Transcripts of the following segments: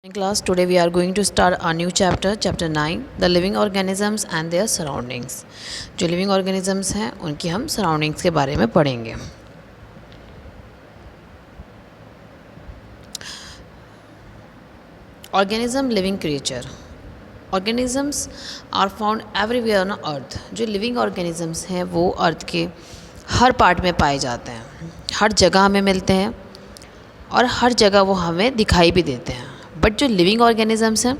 In class today we are going to start a new chapter 9, the living organisms and their surroundings. जो living organisms हैं उनकी हम surroundings के बारे में पढ़ेंगे. Organism living creature. Organisms are found everywhere on earth. जो living organisms हैं वो अर्थ के हर पार्ट में पाए जाते हैं, हर जगह हमें मिलते हैं और हर जगह वो हमें दिखाई भी देते हैं. बट जो लिविंग ऑर्गेनिजम्स हैं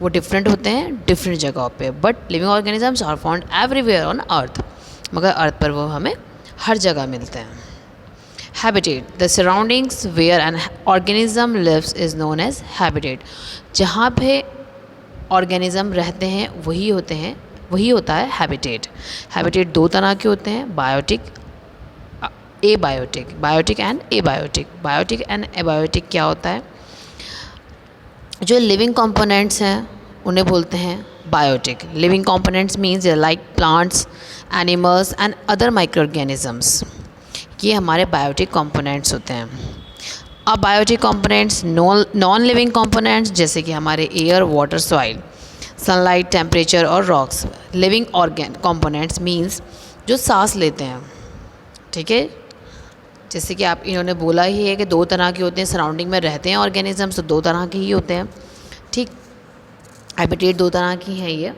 वो डिफरेंट होते हैं डिफरेंट जगहों पे. But living organisms are found everywhere on earth, मगर अर्थ पर वो हमें हर जगह मिलते हैं. Habitat, the surroundings where an organism lives is known as habitat. जहाँ पे ऑर्गेनिज्म रहते हैं वही होता है हैबिटेट. हैबिटेट दो तरह के होते हैं, biotic, abiotic. Biotic and abiotic. Biotic and abiotic क्या होता है? जो लिविंग कंपोनेंट्स हैं उन्हें बोलते हैं biotic. Living components means like plants, animals and other micro organisms. ये हमारे बायोटिक कंपोनेंट्स होते हैं. अब biotic components non living components जैसे कि हमारे air, water, soil, sunlight, temperature और रॉक्स. लिविंग कंपोनेंट्स मीन्स जो सांस लेते हैं. ठीक है, जैसे कि आप इन्होंने बोला ही है कि दो तरह के होते हैं, सराउंडिंग में रहते हैं ऑर्गेनिजम्स तो दो तरह के ही होते हैं. ठीक, हैबिटेट दो तरह की हैं ये.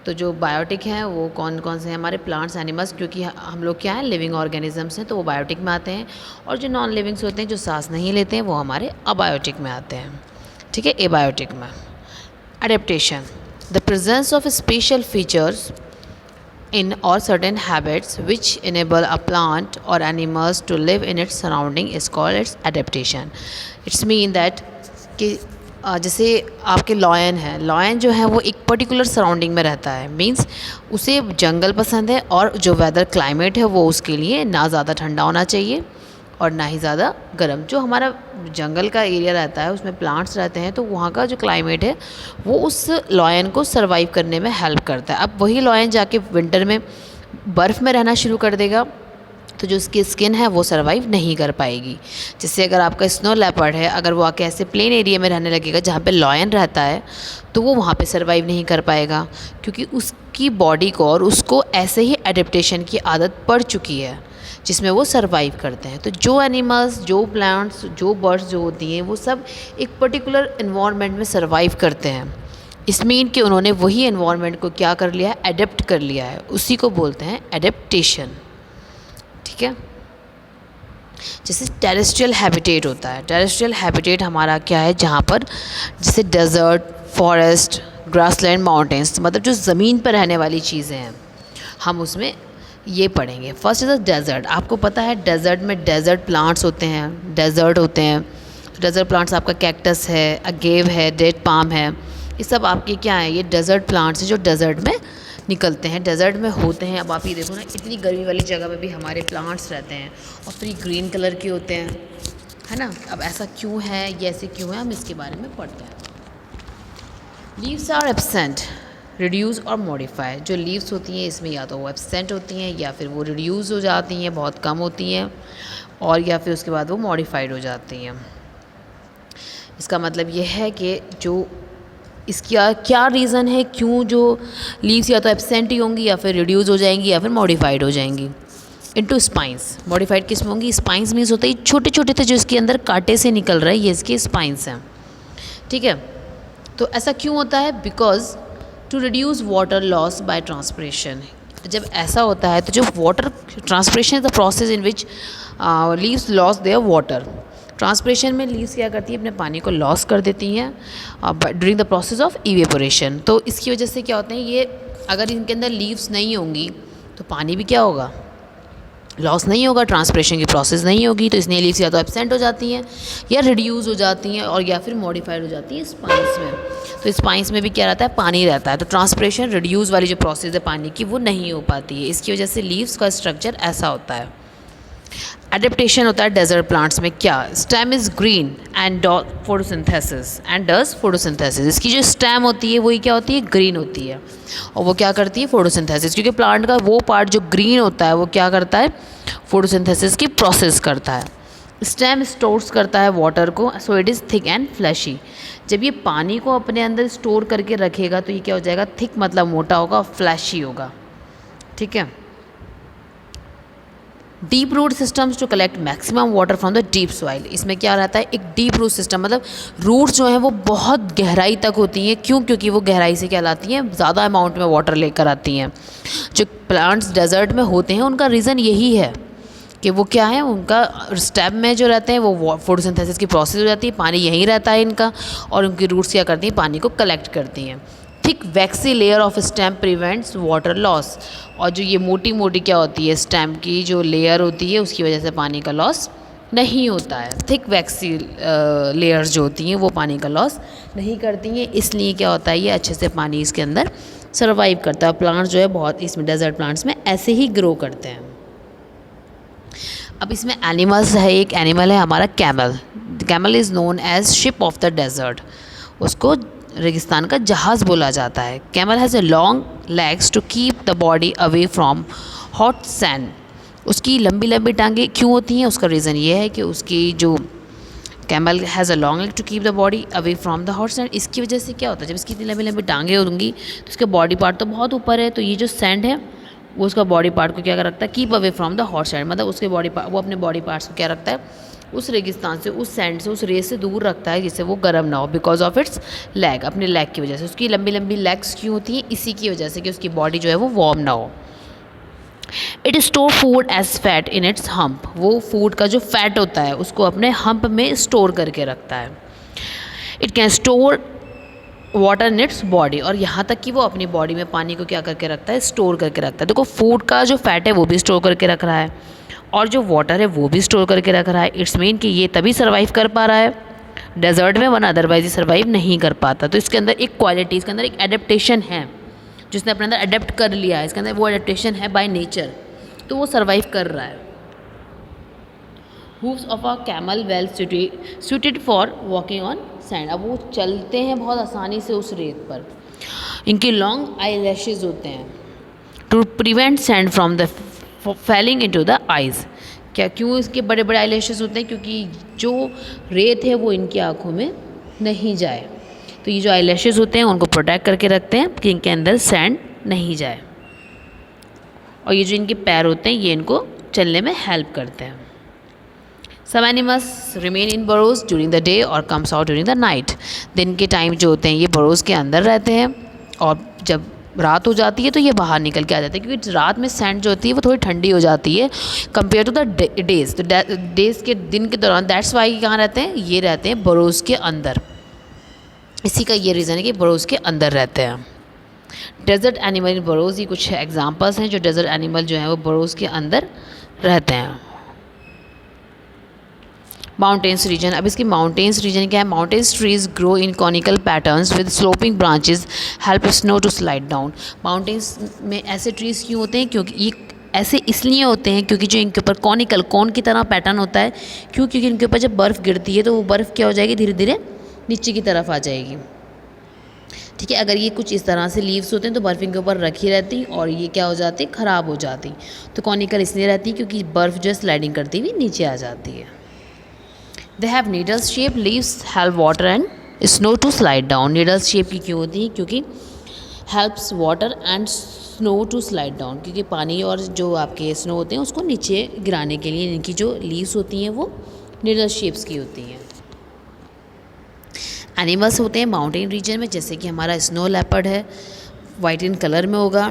तो जो बायोटिक हैं वो कौन कौन से हैं? हमारे प्लांट्स, एनिमल्स, क्योंकि हम लोग क्या हैं, लिविंग ऑर्गेनिजम्स हैं तो वो बायोटिक में आते हैं. और जो नॉन लिविंग्स होते हैं जो सांस नहीं लेते हैं वो हमारे अबायोटिक में आते हैं. ठीक है, एबायोटिक में. Adaptation, the presence of special features in or certain habits which enable a plant or animals to live in its surrounding is called its adaptation. It's mean that कि जैसे आपके लॉयन है, लॉयन जो है वो एक particular surrounding में रहता है. मींस उसे जंगल पसंद है और जो वेदर क्लाइमेट है वो उसके लिए ना ज़्यादा ठंडा होना चाहिए और ना ही ज़्यादा गर्म. जो हमारा जंगल का एरिया रहता है उसमें प्लांट्स रहते हैं तो वहाँ का जो क्लाइमेट है वो उस लॉयन को सरवाइव करने में हेल्प करता है. अब वही लॉयन जाके विंटर में बर्फ़ में रहना शुरू कर देगा तो जो उसकी स्किन है वो सरवाइव नहीं कर पाएगी. जैसे अगर आपका स्नो लेपर्ड है, अगर वो आके ऐसे प्लेन एरिया में रहने लगेगा जहाँ पे लॉयन रहता है तो वो वहाँ पे सरवाइव नहीं कर पाएगा क्योंकि उसकी बॉडी को और उसको ऐसे ही एडेप्टेशन की आदत पड़ चुकी है जिसमें वो सरवाइव करते हैं. तो जो एनिमल्स, जो प्लांट्स, जो बर्ड्स जो होती हैं वो सब एक पर्टिकुलर इन्वायरमेंट में सरवाइव करते हैं. इसमीन कि उन्होंने वही इन्वायरमेंट को क्या कर लिया है, एडेप्ट कर लिया है. उसी को बोलते हैं एडेप्टेशन. ठीक है, जैसे टेरेस्ट्रियल हैबिटेट होता है. टेरेस्ट्रियल हैबिटेट हमारा क्या है, जहाँ पर जैसे डेजर्ट, फॉरेस्ट, ग्रासलैंड, माउंटेन्स, मतलब जो ज़मीन पर रहने वाली चीज़ें हैं हम उसमें ये पढ़ेंगे. First is desert. आपको पता है डेजर्ट में डेजर्ट प्लांट्स होते हैं, डेजर्ट होते हैं. तो डेजर्ट प्लांट्स आपका कैक्टस है, अगेव है, डेट पाम है, ये सब आपके क्या है, ये डेजर्ट प्लांट्स हैं जो डेजर्ट में निकलते हैं, डेजर्ट में होते हैं. अब आप ये देखो ना, इतनी गर्मी वाली जगह में भी हमारे प्लांट्स रहते हैं और फिर ग्रीन कलर के होते हैं, है ना. अब ऐसा क्यों है, ये ऐसे क्यों है, हम इसके बारे में पढ़ते हैं. लीव्स आर एब्सेंट, रिड्यूस और मॉडिफाई. जो लीव्स होती हैं इसमें या तो वो एब्सेंट होती हैं या फिर वो रिड्यूस हो जाती हैं, बहुत कम होती हैं, और या फिर उसके बाद वो मॉडिफाइड हो जाती हैं. इसका मतलब ये है कि जो इसका क्या रीज़न है, क्यों जो लीव्स या तो एब्सेंट ही होंगी या फिर रिड्यूस हो जाएंगी या फिर मॉडिफाइड हो जाएंगी. Into spines. मॉडिफाइड किस में होंगी? स्पाइंस मीन्स होता है छोटे छोटे थे जो इसके अंदर कांटे से निकल रहे हैं, ये इसके स्पाइंस हैं. ठीक है, तो ऐसा क्यों होता है? Because to reduce water loss by transpiration. जब ऐसा होता है तो जो water transpiration is the process in which leaves loss their water. Transpiration में लीव्स क्या करती हैं, अपने पानी को लॉस कर देती हैं during the process of evaporation. तो इसकी वजह से क्या होता है, ये अगर इनके अंदर लीव्स नहीं होंगी तो पानी भी क्या होगा, लॉस नहीं होगा, ट्रांसपिरेशन की प्रोसेस नहीं होगी. तो इसलिए लीव्स या तो एब्सेंट हो जाती हैं या रिड्यूस हो जाती हैं और या फिर मॉडिफाइड हो जाती हैं स्पाइंस में. तो स्पाइंस में भी क्या रहता है, पानी रहता है. तो ट्रांसपिरेशन, रिड्यूस वाली जो प्रोसेस है पानी की वो नहीं हो पाती है. इसकी वजह से लीव्स का स्ट्रक्चर ऐसा होता है. एडेप्टेशन होता है डेजर्ट प्लांट्स में. क्या? Stem is green and photosynthesis and does photosynthesis. इसकी जो स्टेम होती है वही क्या होती है, ग्रीन होती है और वो क्या करती है, फोटोसिंथेसिस. क्योंकि प्लांट का वो पार्ट जो ग्रीन होता है वो क्या करता है, फोटोसिंथेसिस की प्रोसेस करता है. स्टेम स्टोर्स करता है वाटर को, so it is thick and fleshy. जब ये पानी को अपने अंदर स्टोर करके रखेगा तो ये क्या हो जाएगा, थिक मतलब मोटा होगा, फ्लैशी होगा, ठीक है। Deep root systems to collect maximum water from the deep soil. इसमें क्या रहता है, एक डीप रूट सिस्टम मतलब रूट्स जो हैं वो बहुत गहराई तक होती हैं। क्यों? क्योंकि वो गहराई से क्या लाती हैं, ज़्यादा अमाउंट में वाटर लेकर आती हैं। जो प्लांट्स डेजर्ट में होते हैं उनका रीज़न यही है कि वो क्या है, उनका स्टेम में जो रहते हैं वो फोटोसिंथेसिस की प्रोसेस हो जाती है, पानी यहीं रहता है इनका, और उनकी रूट्स क्या करती हैं, पानी को कलेक्ट करती हैं। Thick waxy layer of stem prevents water loss. और जो ये मोटी मोटी क्या होती है, स्टेम की जो लेयर होती है उसकी वजह से पानी का लॉस नहीं होता है। थिक वैक्सी लेयर्स जो होती हैं वो पानी का लॉस नहीं करती हैं, इसलिए क्या होता है, ये अच्छे से पानी इसके अंदर सर्वाइव करता है। प्लांट्स जो है बहुत इसमें डेजर्ट प्लांट्स में ऐसे ही ग्रो करते हैं। अब इसमें एनिमल्स है, एक एनिमल है हमारा camel. Camel is known as ship of the desert. उसको रेगिस्तान का जहाज़ बोला जाता है। Camel has a long legs to keep the body away from hot sand. उसकी लंबी लंबी टांगें क्यों होती हैं, उसका रीज़न ये है कि उसकी जो camel has a long leg to keep the body away from the hot sand. इसकी वजह से क्या होता है, जब इसकी इतनी लंबी लंबी टांगें होंगी तो उसके बॉडी पार्ट तो बहुत ऊपर है, तो ये जो सैंड है वो उसका बॉडी पार्ट को क्या रखता है, keep away from the hot sand, मतलब उसके वो अपने बॉडी पार्ट्स को क्या रखता है, उस रेगिस्तान से, उस सैंड से, उस रेस से दूर रखता है, जिससे वो गर्म ना हो। बिकॉज ऑफ इट्स लेग, अपने लेग की वजह से। उसकी लंबी लंबी लेग्स क्यों होती हैं, इसी की वजह से कि उसकी बॉडी जो है वो वार्म ना हो। It store food as fat in its hump. वो फूड का जो फैट होता है उसको अपने हम्प में स्टोर करके रखता है। It can store water in its body, और यहाँ तक कि वो अपनी बॉडी में पानी को क्या करके रखता है, स्टोर करके रखता है। देखो फूड का जो फैट है वो भी स्टोर करके रख रहा है, और जो वाटर है वो भी स्टोर करके रख रहा है। इट्स मीन कि ये तभी सर्वाइव कर पा रहा है डेजर्ट में, वरना अदरवाइज ये सर्वाइव नहीं कर पाता। तो इसके अंदर एक क्वालिटी, इसके अंदर एक एडेप्टेशन है, जिसने अपने अंदर अडेप्ट कर लिया है, इसके अंदर वो एडेप्टेशन है बाय नेचर, तो वो सर्वाइव कर रहा है। Hooves of a camel well suited for walking on sand. अब वो चलते हैं बहुत आसानी से उस रेत पर। इनकी लॉन्ग आई लैशेज होते हैं to prevent sand from the falling into the eyes. क्या, क्यों इसके बड़े बड़े आई लैशेज होते हैं, क्योंकि जो रेत है वो इनकी आँखों में नहीं जाए। तो ये जो आई लैशेज होते हैं उनको प्रोटेक्ट करके रखते हैं कि इनके अंदर सैंड नहीं जाए। और ये जो इनके पैर होते हैं ये इनको चलने में हेल्प करते हैं। Some animals remain in burrows during the day और comes out during the night. दिन के टाइम जो होते हैं ये बरोज के अंदर रहते हैं, और जब रात हो जाती है तो ये बाहर निकल के आ जाते हैं, क्योंकि रात में सैंड जो होती है वो थोड़ी ठंडी हो जाती है कंपेयर टू द डेज। तो डेज के दिन के दौरान दैट्स वाई कहाँ रहते हैं, ये रहते हैं बरोज के अंदर। इसी का ये रीज़न है कि बरोज के अंदर रहते हैं। डेजर्ट एनिमल इन बरोज, ये कुछ एग्जांपल्स हैं जो डेजर्ट एनिमल जो हैं वो बरोज के अंदर रहते हैं। माउंटेन्स रीजन, अब इसकी माउंटेन्स रीजन क्या है, mountains trees grow in conical patterns with sloping branches help snow to slide down. Mountains में ऐसे ट्रीज क्यों होते हैं, क्योंकि ये ऐसे इसलिए होते हैं क्योंकि जो इनके ऊपर कॉनिकल, कौन की तरह पैटर्न होता है, क्यों, क्योंकि इनके ऊपर जब बर्फ़ गिरती है तो वो बर्फ़ क्या हो जाएगी, धीरे धीरे नीचे की तरफ आ जाएगी। ठीक है, अगर ये कुछ इस तरह से लीव्स होते हैं तो बर्फ़ इनके ऊपर रखी रहती और ये क्या हो जाती, ख़राब हो जाती। तो कॉनिकल इसलिए रहती है क्योंकि बर्फ़ जो है स्लाइडिंग करती हुई नीचे आ जाती है। They have needles shape, leaves help water and snow to slide down. Needles shape की क्यों होती है, क्योंकि helps water and snow to slide down, क्योंकि पानी और जो आपके स्नो होते हैं उसको नीचे गिराने के लिए इनकी जो लीव्स होती हैं वो नीडल शेप्स की होती हैं। एनिमल्स होते हैं माउंटेन रीजन में, जैसे कि हमारा स्नो लेपर्ड है, वाइट इन कलर में होगा।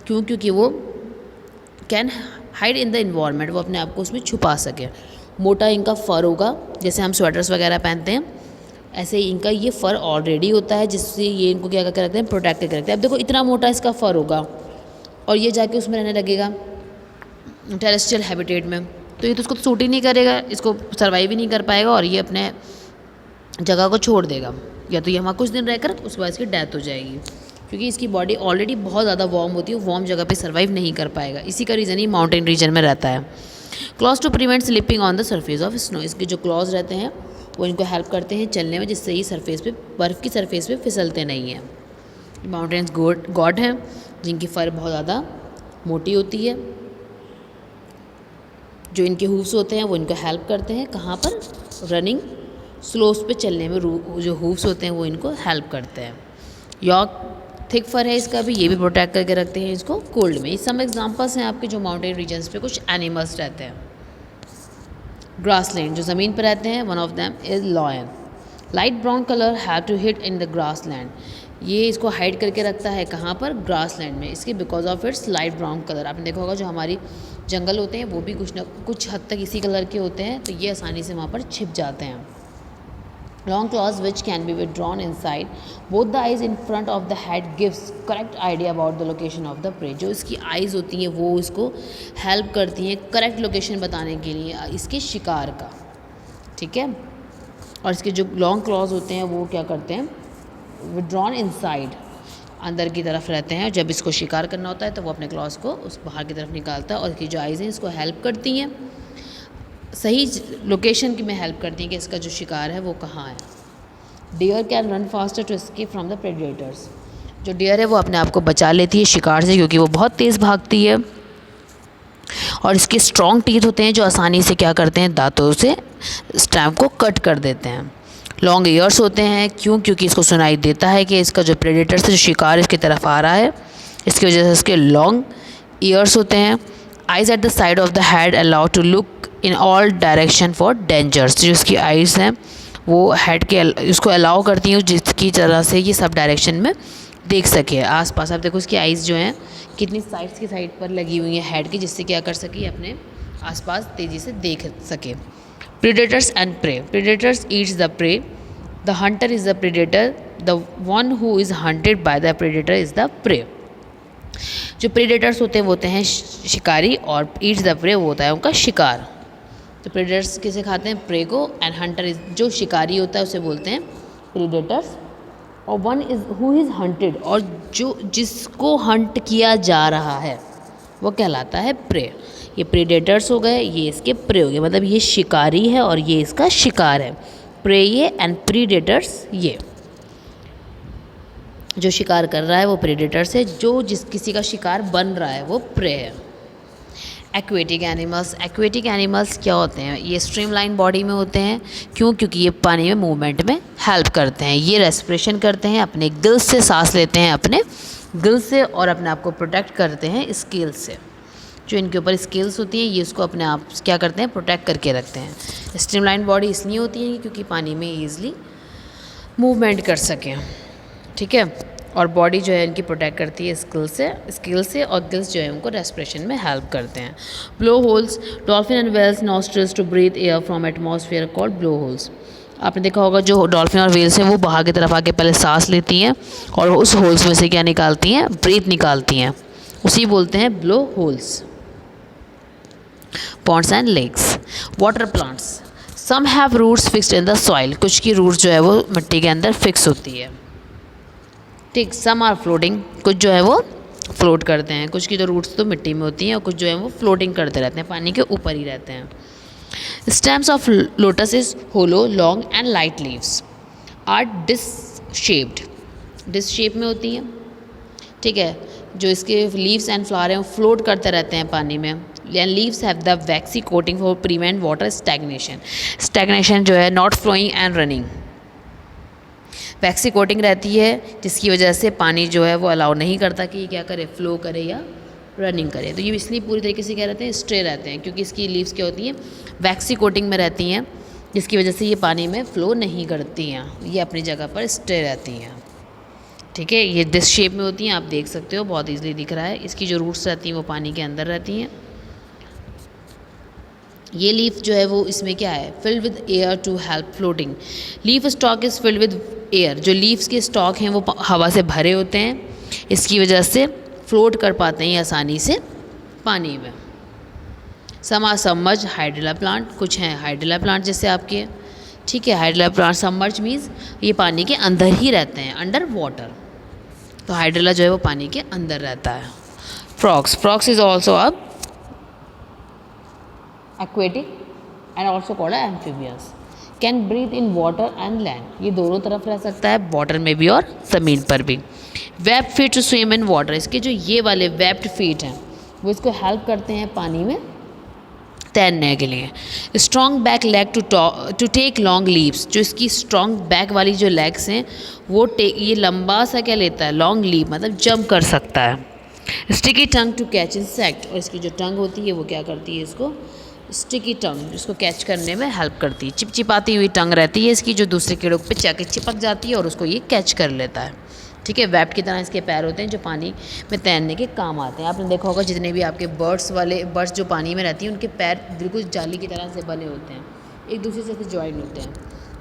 क्यों, क्योंकि वो can hide in the environment, वो अपने आप को उसमें छुपा सके। मोटा इनका फ़र होगा, जैसे हम स्वेटर्स वगैरह पहनते हैं ऐसे ही इनका ये फ़र ऑलरेडी होता है, जिससे ये इनको क्या करके रखते हैं, प्रोटेक्ट करके रखते हैं। अब देखो इतना मोटा इसका फ़र होगा और ये जाके उसमें रहने लगेगा टेरेस्ट्रियल हैबिटेट में, तो ये तो उसको सूट ही नहीं करेगा, इसको सर्वाइव ही नहीं कर पाएगा और ये अपने जगह को छोड़ देगा, या तो ये वहाँ कुछ दिन रहकर उसके बाद इसकी डेथ हो जाएगी, क्योंकि इसकी बॉडी ऑलरेडी बहुत ज़्यादा वार्म होती है, वार्म जगह पे सर्वाइव नहीं कर पाएगा। इसी का रीज़न ही माउंटेन रीजन में रहता है। Claws to prevent slipping on the surface of snow, इसके जो क्लॉज रहते हैं वो इनको हेल्प करते हैं चलने में, जिससे ये सरफेस पे, बर्फ़ की सरफेस पे फिसलते नहीं हैं। माउंटेन्स गॉड हैं जिनकी फर बहुत ज़्यादा मोटी होती है। जो इनके हूव्स होते हैं वो इनको हेल्प करते हैं कहाँ पर, रनिंग स्लोप्स पे चलने में जो हूव्स होते हैं वो इनको हेल्प करते हैं। यॉर्क थिक फर है इसका भी, ये भी प्रोटेक्ट करके रखते हैं इसको कोल्ड में। सम एग्जांपल्स हैं आपके जो माउंटेन रीजन्स पे कुछ एनिमल्स रहते हैं। ग्रासलैंड जो ज़मीन पर रहते हैं, one of them is lion. Light brown colour have to hit in the grassland, ये इसको हाइड करके रखता है कहाँ पर, ग्रासलैंड में, इसके because of its light brown colour. आपने देखा होगा जो हमारी जंगल होते हैं वो भी कुछ हद तक इसी कलर के होते हैं, तो ये आसानी से वहाँ पर छिप जाते हैं। Long claws which can be withdrawn inside both the eyes in front of the head gives correct idea about the location of the prey। जो इसकी आइज़ होती हैं वो इसको हेल्प करती हैं करेक्ट लोकेशन बताने के लिए इसके शिकार का, ठीक है। और इसके जो लॉन्ग क्लॉज होते हैं वो क्या करते हैं, विड्रॉन इनसाइड, अंदर की तरफ रहते हैं। जब इसको शिकार करना होता है तो वो अपने क्लॉज को उस बाहर की तरफ निकालता है, और इसकी जो आइज़ हैं इसको हेल्प करती हैं, सही लोकेशन की में हेल्प करती हैं कि इसका जो शिकार है वो कहाँ है। Deer can run faster to escape from the predators, जो डियर है वो अपने आप को बचा लेती है शिकार से क्योंकि वो बहुत तेज़ भागती है, और इसके स्ट्रॉन्ग टीथ होते हैं जो आसानी से क्या करते हैं, दांतों से स्टैम्प को कट कर देते हैं। लॉन्ग ईयर्स होते हैं, क्योंकि इसको सुनाई देता है कि इसका जो प्रेडेटर से जो शिकार इसकी तरफ आ रहा है, इसकी वजह से इसके लॉन्ग ईयर्स होते हैं। Eyes at the side of the head allow to look in all direction for dangers, जो इसकी आइज़ हैं वो हेड के इसको अलाउ करती हैं जिसकी तरह से ये सब डायरेक्शन में देख सके आसपास। आप देखो इसकी आइज़ जो हैं कितनी साइड्स की साइड पर लगी हुई हैं हेड की, जिससे क्या कर सके अपने आसपास तेज़ी से देख सके। Predators and prey, predators eats the prey, the hunter is the predator, the one who is hunted by the predator is the prey. जो प्रेडेटर्स होते हैं वो होते हैं शिकारी, और ईट्स द प्रे वो होता है उनका शिकार। तो प्रेडेटर्स किसे खाते हैं, प्रे को, एंड हंटर इज जो शिकारी होता है उसे बोलते हैं प्रेडेटर्स, और one is who is hunted, और जो जिसको हंट किया जा रहा है वो कहलाता है प्रे। ये प्रेडेटर्स हो गए, ये इसके प्रे हो गए, मतलब ये शिकारी है और ये इसका शिकार है। प्रे ये एंड प्रेडेटर्स ये, जो शिकार कर रहा है वो प्रेडेटर्स है, जो किसी का शिकार बन रहा है वो प्रे है। एक्वेटिक एनिमल्स, एक्वेटिक एनिमल्स क्या होते हैं, ये स्ट्रीमलाइन बॉडी में होते हैं, क्योंकि ये पानी में मूवमेंट में हेल्प करते हैं। ये रेस्पिरेशन करते हैं, अपने गिल्स से सांस लेते हैं अपने गिल से, और अपने आप को प्रोटेक्ट करते हैं स्केल्स से। जो इनके ऊपर स्केल्स होती हैं ये इसको अपने आप क्या करते हैं, प्रोटेक्ट करके रखते हैं। स्ट्रीमलाइन बॉडी इसलिए होती है क्योंकि पानी में ईजिली मूवमेंट कर सकें, ठीक है। और बॉडी जो है इनकी प्रोटेक्ट करती है स्किल से, और गिल्स जो है उनको रेस्पिरेशन में हेल्प करते हैं। Blow holes, dolphin and whales nostrils to breathe air from atmosphere called blow holes. आपने देखा होगा जो डॉल्फिन और वेल्स हैं वो बाहर की तरफ आके पहले सांस लेती हैं और उस होल्स में से क्या निकालती हैं, ब्रीथ निकालती हैं, उसी बोलते हैं blow holes. Ponds and lakes, water plants, some have roots fixed in the soil, कुछ की रूट्स जो है वो मिट्टी के अंदर फिक्स होती है, ठीक। सम आर फ्लोटिंग, कुछ जो है वो फ्लोट करते हैं, कुछ की तो रूट्स तो मिट्टी में होती हैं और कुछ जो है वो फ्लोटिंग करते रहते हैं, पानी के ऊपर ही रहते हैं। Stems of lotus is hollow, long and light leaves are disc shaped, disc shape में होती हैं, ठीक है। जो इसके लीव्स एंड फ्लावर हैं वो फ्लोट करते रहते हैं पानी में। And leaves have the waxy coating for prevent water stagnation, stagnation जो है not flowing and running, waxy coating रहती है जिसकी वजह से पानी जो है वो अलाउ नहीं करता कि ये क्या करे, फ्लो करे या रनिंग करे। तो ये इसलिए पूरी तरीके से क्या रहते हैं, स्टे रहते हैं, क्योंकि इसकी लीव्स क्या होती हैं, वैक्सी कोटिंग में रहती हैं, जिसकी वजह से ये पानी में फ़्लो नहीं करती हैं, ये अपनी जगह पर स्टे रहती हैं, ठीक है। ये डिस्क शेप में होती हैं, आप देख सकते हो, बहुत ईजिली दिख रहा है। इसकी जो रूट्स रहती हैं वो पानी के अंदर रहती हैं। ये लीफ जो है वो इसमें क्या है, filled with air to help floating, leaf stalk is filled with air, जो लीव्स के स्टॉक हैं वो हवा से भरे होते हैं, इसकी वजह से फ्लोट कर पाते हैं आसानी से पानी में। Some are submerge hydrilla plant, कुछ हैं हाइड्रिला प्लांट जैसे आपके, ठीक है। हाइड्रिला प्लांट सबमर्ज मीन्स ये पानी के अंदर ही रहते हैं, अंडर वाटर, तो हाइड्रिला जो है वो पानी के अंदर रहता है। Frogs, frogs is also a aquatic and also called amphibians, can breathe in water and land, ये दोनों तरफ रह सकता है, वाटर में भी और ज़मीन पर भी। Web feet to swim in water, इसके जो ये वाले वेब्ड फीट हैं वो इसको हेल्प करते हैं पानी में तैरने के लिए। Strong back leg to take long leaps, जो इसकी स्ट्रॉन्ग बैक वाली जो लेग्स हैं वो ये लंबा सा क्या लेता है, लॉन्ग लीप, मतलब जंप कर सकता है। Sticky tongue to catch insect, और इसकी जो टंग होती है वो क्या करती है, इसको स्टिकी टंग, इसको कैच करने में हेल्प करती है। चिपचिपाती हुई टंग रहती है इसकी, जो दूसरे कीड़ों पे जाके चिपक जाती है और उसको ये कैच कर लेता है। ठीक है, वेब की तरह इसके पैर होते हैं जो पानी में तैरने के काम आते हैं। आपने देखा होगा जितने भी आपके बर्ड्स जो पानी में रहती हैं उनके पैर बिल्कुल जाली की तरह से बने होते हैं, एक दूसरे से ज्वाइन होते हैं।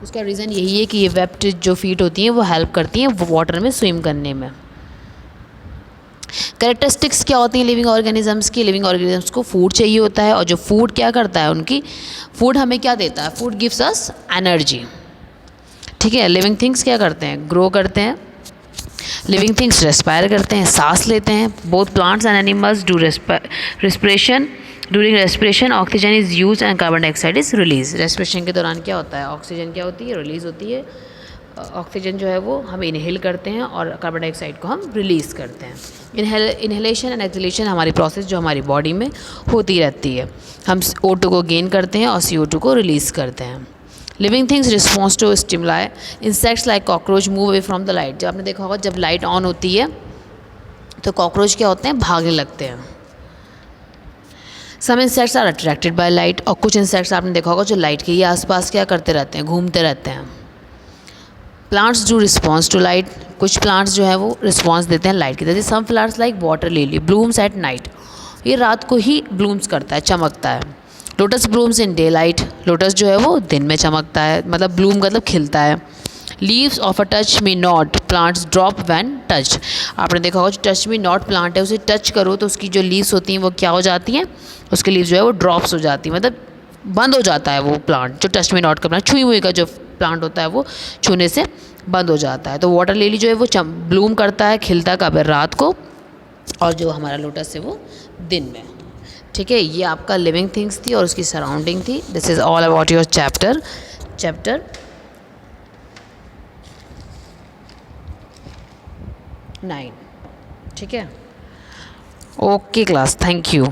उसका रीज़न यही है कि ये वेब जो फीट होती हैं वो हेल्प करती हैं वाटर में स्विम करने में। कैरेक्टरिस्टिक्स क्या होती हैं लिविंग ऑर्गेनिजम्स की? लिविंग ऑर्गेनिजम्स को फूड चाहिए होता है, और जो फूड क्या करता है, उनकी फूड हमें क्या देता है, फूड गिव्स अस एनर्जी। ठीक है, लिविंग थिंग्स क्या करते हैं, ग्रो करते हैं। लिविंग थिंग्स रेस्पायर करते हैं, सांस लेते हैं। Both plants and animals do respiration. During respiration oxygen is use and carbon dioxide is release. Respiration के दौरान क्या होता है, ऑक्सीजन क्या होती है, रिलीज़ होती है। ऑक्सीजन जो है वो हम इनहेल करते हैं और कार्बन डाइऑक्साइड को हम रिलीज़ करते हैं। इनहेलेशन एंड एक्सहेलेशन हमारी प्रोसेस जो हमारी बॉडी में होती रहती है। हम O2 को गेन करते हैं और CO2 को रिलीज़ करते हैं। Living things response to stimuli. Insects like cockroach move away from the light. जब आपने देखा होगा जब लाइट ऑन होती है तो कॉकरोच क्या होते हैं, भागने लगते हैं। Some insects are attracted by light, और कुछ इंसेक्ट्स आपने देखा होगा जो लाइट के ही आसपास क्या करते रहते हैं, घूमते रहते हैं। Plants do response to light, कुछ प्लांट्स जो है वो रिस्पॉन्स देते हैं लाइट की तरह। Some flowers like water lily blooms at night, ये रात को ही ब्लूम्स करता है, चमकता है। Lotus blooms in day light, lotus जो है वो दिन में चमकता है, मतलब ब्लूम मतलब खिलता है। Leaves of a touch me not plants drop when touch, आपने देखा होगा जो टच मी नॉट प्लांट है उसे टच करो तो उसकी जो लीव्स होती हैं वो क्या हो जाती हैं, उसकी लीव्स जो है वो ड्रॉप्स हो जाती हैं, मतलब बंद हो जाता है वो प्लांट। जो टच मी नॉट का प्लांट, छुई हुई का जो प्लांट होता है वो छूने से बंद हो जाता है। तो वाटर लिली जो है वो ब्लूम करता है, खिलता कब है, रात को, और जो हमारा लोटस है वो दिन में। ठीक है, ये आपका लिविंग थिंग्स थी और उसकी सराउंडिंग थी। This is all about your chapter 9। ठीक है, ओके क्लास, थैंक यू।